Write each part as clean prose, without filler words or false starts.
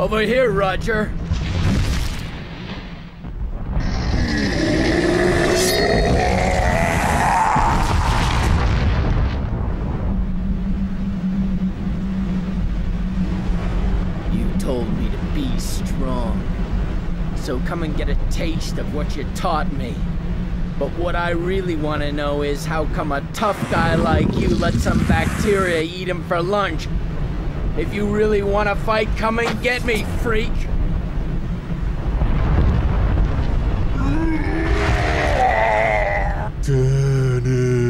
Over here, Roger. You told me to be strong. So come and get a taste of what you taught me. But what I really want to know is how come a tough guy like you let some bacteria eat him for lunch? If you really want to fight, come and get me, freak! Dennis!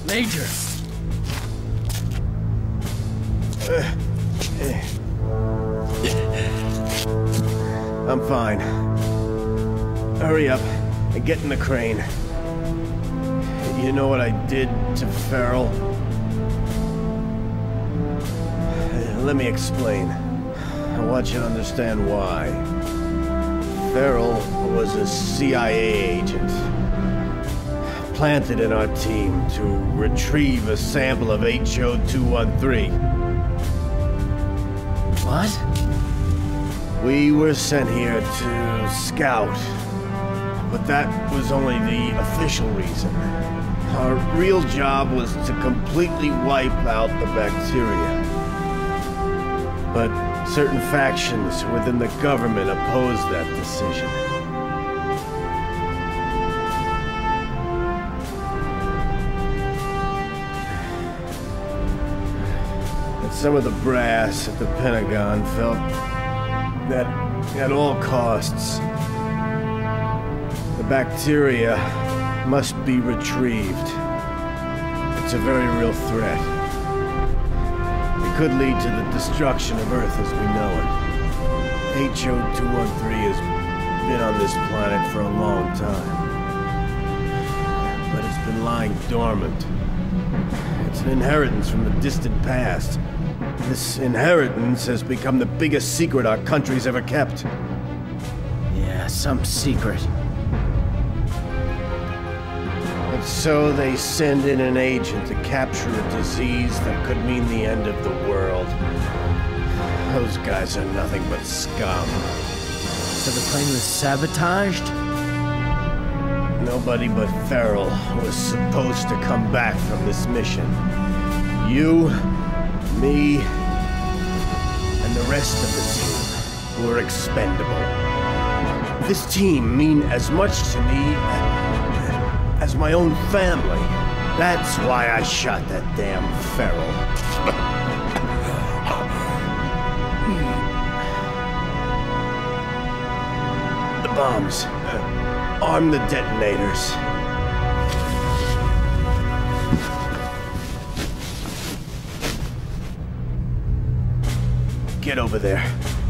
Major! I'm fine. Hurry up and get in the crane. You know what I did to Farrell? Let me explain. I want you to understand why. Farrell was a CIA agent, planted in our team to retrieve a sample of HO-213. What? We were sent here to scout, but that was only the official reason. Our real job was to completely wipe out the bacteria. But certain factions within the government opposed that decision. And some of the brass at the Pentagon felt that at all costs, the bacteria must be retrieved. It's a very real threat. It could lead to the destruction of Earth as we know it. HO-213 has been on this planet for a long time, but it's been lying dormant. It's an inheritance from the distant past. This inheritance has become the biggest secret our country's ever kept. Yeah, some secret. And so they send in an agent to capture a disease that could mean the end of the world. Those guys are nothing but scum. So the plane was sabotaged? Nobody but Farrell was supposed to come back from this mission. You, me, and the rest of the team were expendable. This team mean as much to me as my own family. That's why I shot that damn Farrell. The bombs. Arm the detonators. Get over there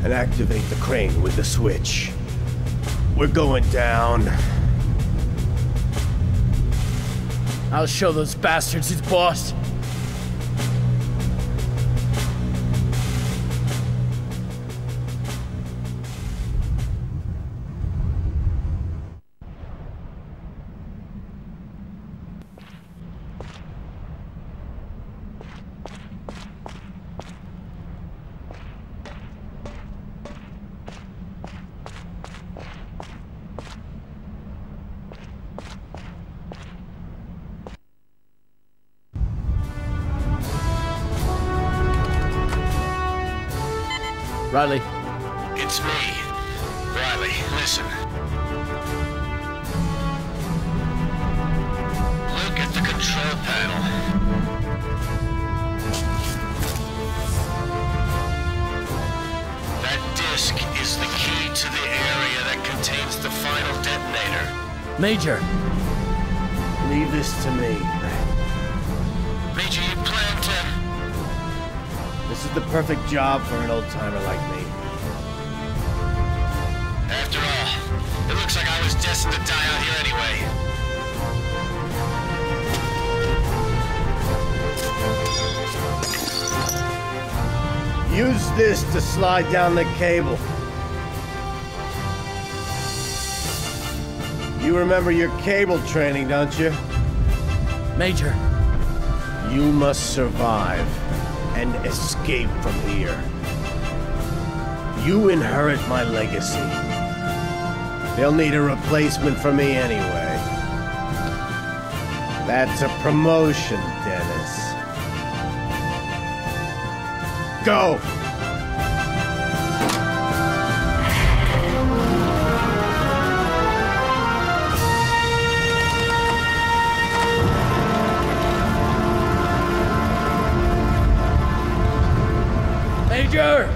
and activate the crane with the switch. We're going down. I'll show those bastards who's boss. Riley. It's me. Riley, listen. Look at the control panel. That disk is the key to the area that contains the final detonator. Major. Leave this to me. Major, you plan to... This is the perfect job for an old-timer like me. After all, it looks like I was destined to die out here anyway. Use this to slide down the cable. You remember your cable training, don't you? Major. You must survive and escape from here. You inherit my legacy. They'll need a replacement for me anyway. That's a promotion, Dennis. Go! Major!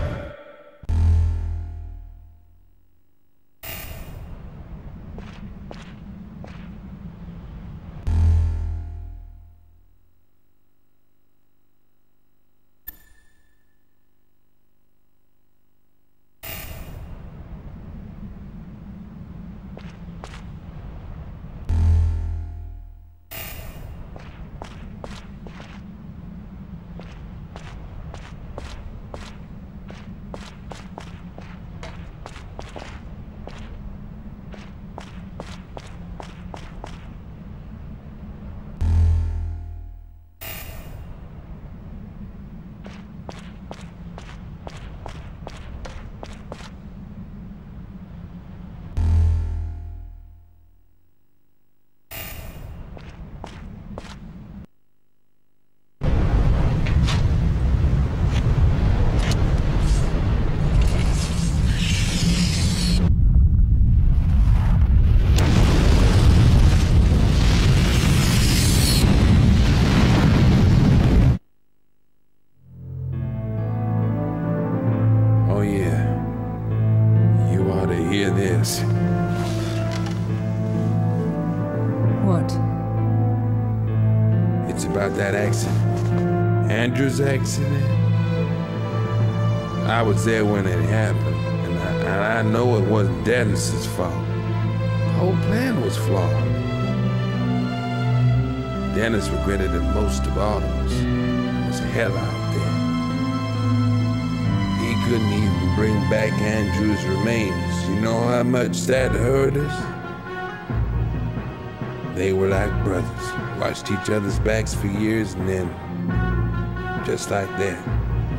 that accident? Andrew's accident? I was there when it happened, and I know it wasn't Dennis's fault. The whole plan was flawed. Dennis regretted it most of all of us. It was hell out there. He couldn't even bring back Andrew's remains. You know how much that hurt us? They were like brothers, watched each other's backs for years, and then, just like that,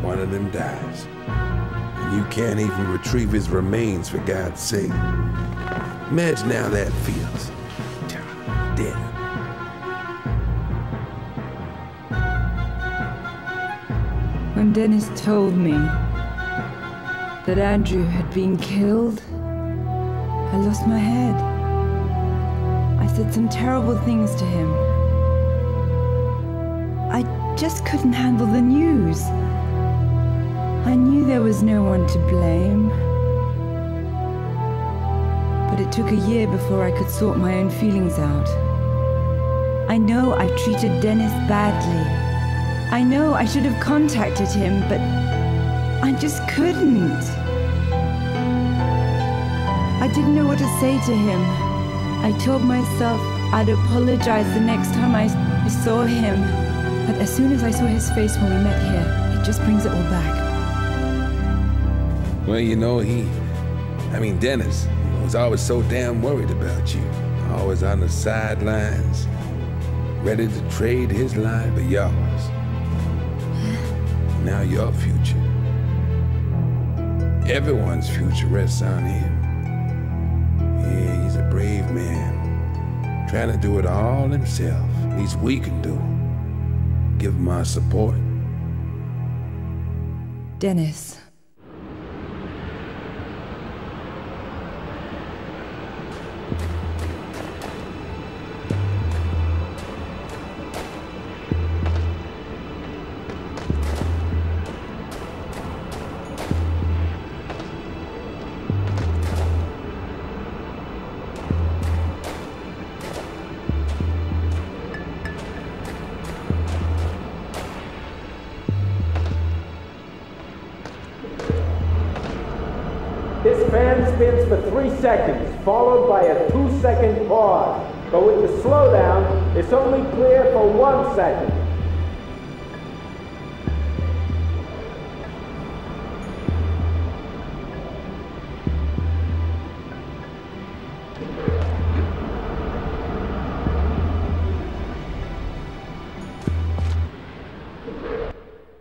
one of them dies. And you can't even retrieve his remains, for God's sake. Imagine how that feels. Dead. When Dennis told me that Andrew had been killed, I lost my head. I said some terrible things to him. I just couldn't handle the news. I knew there was no one to blame. But it took a year before I could sort my own feelings out. I know I treated Dennis badly. I know I should have contacted him, but I just couldn't. I didn't know what to say to him. I told myself I'd apologize the next time I saw him. But as soon as I saw his face when we met here, it just brings it all back. Well, you know, Dennis was always so damn worried about you. Always on the sidelines, ready to trade his life for yours. Now your future. Everyone's future rests on him. Yeah, he's a brave man. Trying to do it all himself. At least we can do. Give him our support. Dennis. This fan spins for 3 seconds, followed by a 2-second pause. But with the slowdown, it's only clear for 1 second.